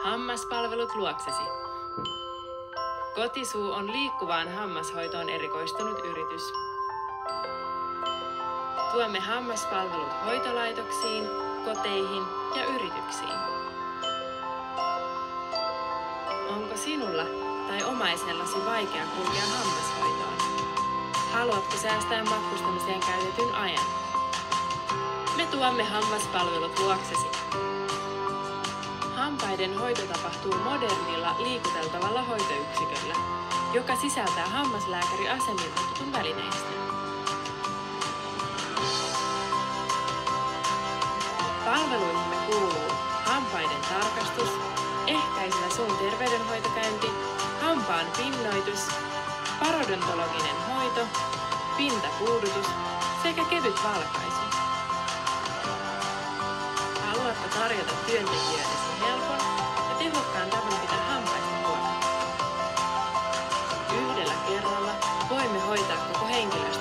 Hammaspalvelut luoksesi. Kotisuu on liikkuvaan hammashoitoon erikoistunut yritys. Tuomme hammaspalvelut hoitolaitoksiin, koteihin ja yrityksiin. Onko sinulla tai omaisellasi vaikea kulkea hammashoitoon? Haluatko säästää matkustamiseen käytetyn ajan? Me tuomme hammaspalvelut luoksesi. Hampaiden hoito tapahtuu modernilla liikuteltavalla hoitoyksiköllä, joka sisältää hammaslääkäriasemilta tutun välineistön. Palveluihimme kuuluu hampaiden tarkastus, ehkäisevä suun terveydenhoitokäynti, hampaan pinnoitus, parodontologinen hoito, pintapuudutus sekä kevyt valkaisu. Haluatko tarjota työntekijöillesi helpon ja tehokkaan tavan pitää hampaista huolta? Yhdellä kerralla voimme hoitaa koko henkilöstön